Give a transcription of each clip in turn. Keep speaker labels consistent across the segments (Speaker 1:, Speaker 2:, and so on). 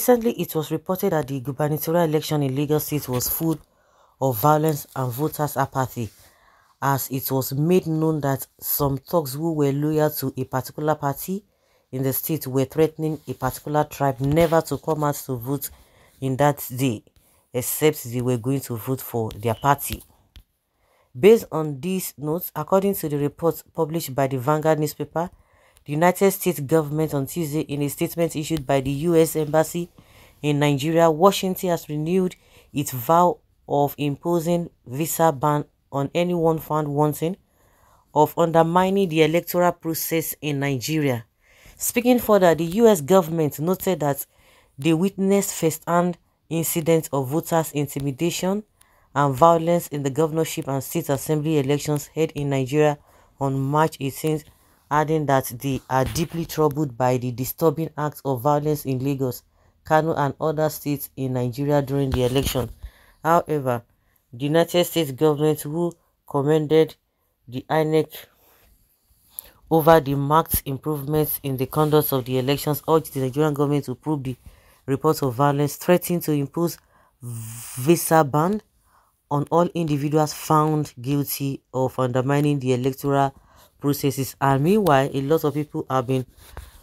Speaker 1: Recently, it was reported that the gubernatorial election in Lagos State was full of violence and voters' apathy, as it was made known that some thugs who were loyal to a particular party in the state were threatening a particular tribe never to come out to vote in that day, except they were going to vote for their party. Based on these notes, according to the report published by the Vanguard newspaper, the United States government on Tuesday, in a statement issued by the U.S. Embassy in Nigeria, Washington has renewed its vow of imposing visa ban on anyone found wanting of undermining the electoral process in Nigeria. Speaking further, the U.S. government noted that they witnessed first-hand incidents of voters' intimidation and violence in the governorship and state assembly elections held in Nigeria on March 18th, adding that they are deeply troubled by the disturbing acts of violence in Lagos, Kano and other states in Nigeria during the election. However, the United States government, who commended the INEC over the marked improvements in the conduct of the elections, urged the Nigerian government to prove the reports of violence, threatening to impose visa ban on all individuals found guilty of undermining the electoral processes. And meanwhile, a lot of people have been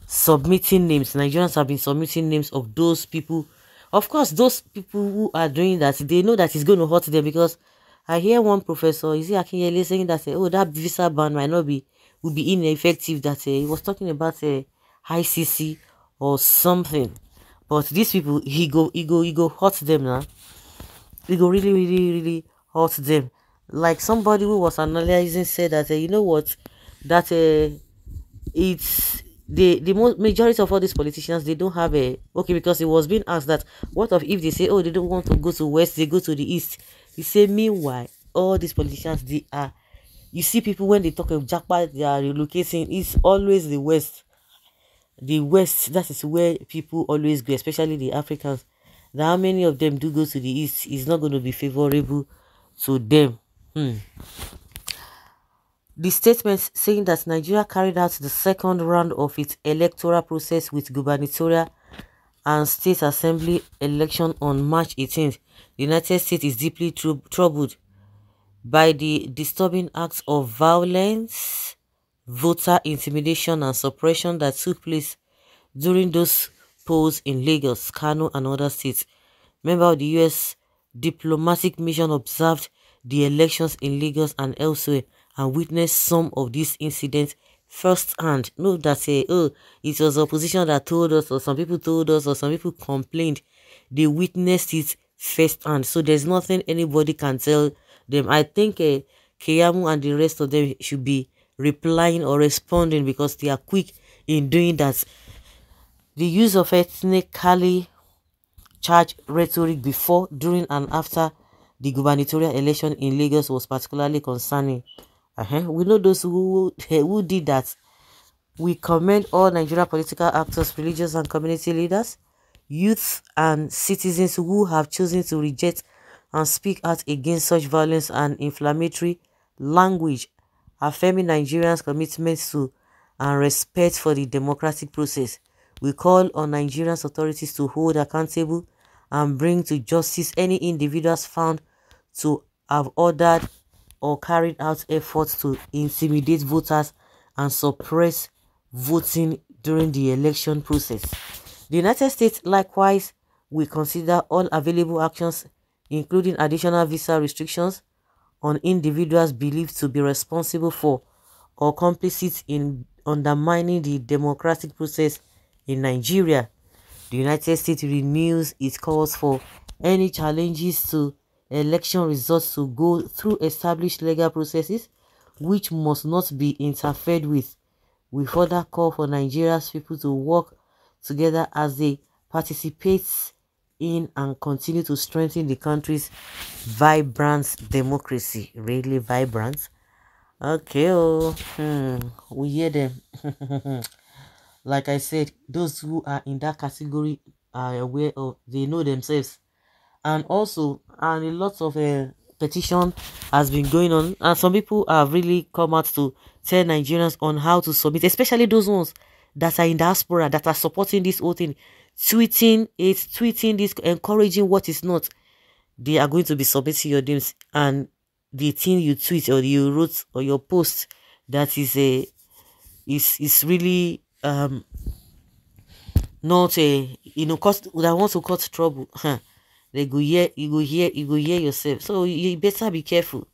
Speaker 1: submitting names. Nigerians have been submitting names of those people. Of course, those people who are doing that, they know that it's going to hurt them, because I hear one professor, is it Akinyele, saying that oh, that visa ban might not be, will be ineffective, that he was talking about ICC or something. But these people, he go hurt them now. He go really hurt them. Like somebody who was analyzing said that you know what, that it's the most majority of all these politicians, they don't have a okay, because it was being asked that what if they say, oh, they don't want to go to west, they go to the east. He said, meanwhile, all these politicians, they are, you see people when they talk of jackpot, they are relocating, it's always the west. The west, that is where people always go, especially the Africans. Now, how many of them do go to the east is not going to be favorable to them. The statement saying that Nigeria carried out the second round of its electoral process with gubernatorial and state assembly election on March 18th. The United States is deeply troubled by the disturbing acts of violence, voter intimidation and suppression that took place during those polls in Lagos, Kano and other states. Member of the U.S. diplomatic mission observed the elections in Lagos and elsewhere and witnessed some of these incidents firsthand. Not that say, oh, it was opposition that told us, or some people told us, or some people complained. They witnessed it firsthand. So there's nothing anybody can tell them. I think Keyamu and the rest of them should be replying or responding, because they are quick in doing that. The use of ethnically charged rhetoric before, during and after the gubernatorial election in Lagos was particularly concerning. We know those who did that. We commend all Nigerian political actors, religious and community leaders, youth and citizens who have chosen to reject and speak out against such violence and inflammatory language, affirming Nigerians' commitment to and respect for the democratic process. We call on Nigerian authorities to hold accountable and bring to justice any individuals found to have ordered or carried out efforts to intimidate voters and suppress voting during the election process. The United States likewise will consider all available actions, including additional visa restrictions on individuals believed to be responsible for or complicit in undermining the democratic process in Nigeria. The United States renews its calls for any challenges to election results to go through established legal processes, which must not be interfered with. We further call for Nigeria's people to work together as they participate in and continue to strengthen the country's vibrant democracy. Really vibrant? Okay, we hear them. Like I said, those who are in that category are aware of, they know themselves. And also, a lot of petition has been going on, and some people have really come out to tell Nigerians on how to submit, especially those ones that are in diaspora, that are supporting this whole thing. tweeting it, tweeting this, encouraging what is not, they are going to be submitting your names, and the thing you tweet or you wrote or your post that is really not a, cause that wants to cause trouble. They go hear, you go hear yourself. So you better be careful.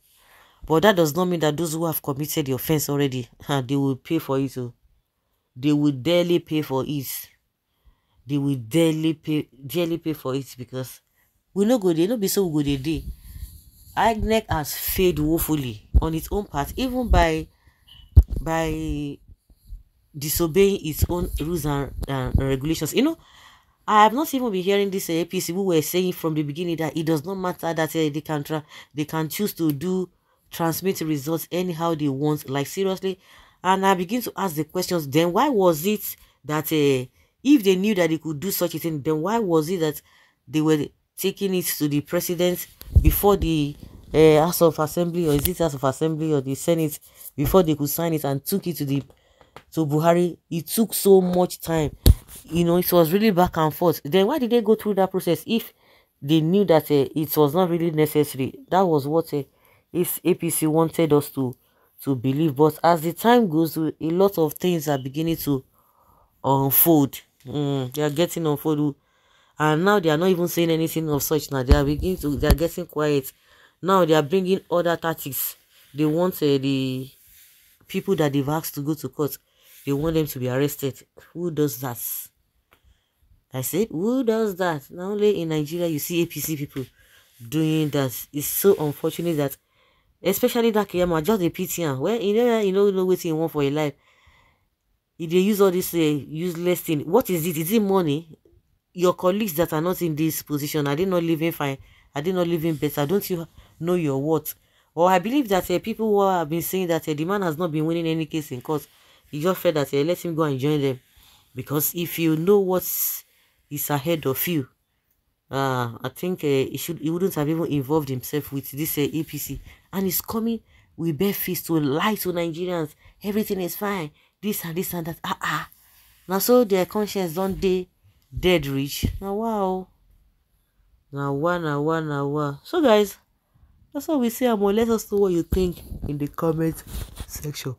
Speaker 1: But that does not mean that those who have committed the offense already, they will pay for it. Oh. They will dearly pay for it. They will dearly pay for it, because we no go, they no be so good a day. INEC has failed woefully on its own part, even by disobeying its own rules and regulations. I have not even been hearing this APC who were saying from the beginning that it does not matter that they can choose to transmit results anyhow they want. Like, seriously. And I begin to ask the questions. Then why was it that if they knew that they could do such a thing, then why was it that they were taking it to the president before the House of Assembly, or is it House of Assembly or the Senate, before they could sign it, and took it to Buhari? It took so much time. It was really back and forth. Then why did they go through that process if they knew that it was not really necessary? That was what this APC wanted us to believe. But as the time goes, a lot of things are beginning to unfold. They are getting unfold, and now they are not even saying anything of such. Now they are getting quiet. Now they are bringing other tactics. They want the people that they've asked to go to court, they want them to be arrested. Who does that? I said, who does that? Not only in Nigeria you see APC people doing that. It's so unfortunate that, especially that Kiyama, just a PTN, where you know what you want for your life. If they use all this useless thing, what is it? Is it money? Your colleagues that are not in this position, are they not living fine? Are they not living better? Don't you know your worth? Or I believe that people who have been saying that the man has not been winning any case in court, he just felt that let him go and join them. Because if you know what is ahead of you, I think he wouldn't have even involved himself with this APC. And he's coming with bare fists to lie to Nigerians. Everything is fine. This and this and that. Now so their conscience don't they dead rich. Now wow. Now wow. So guys, that's all we say. Let us know what you think in the comment section.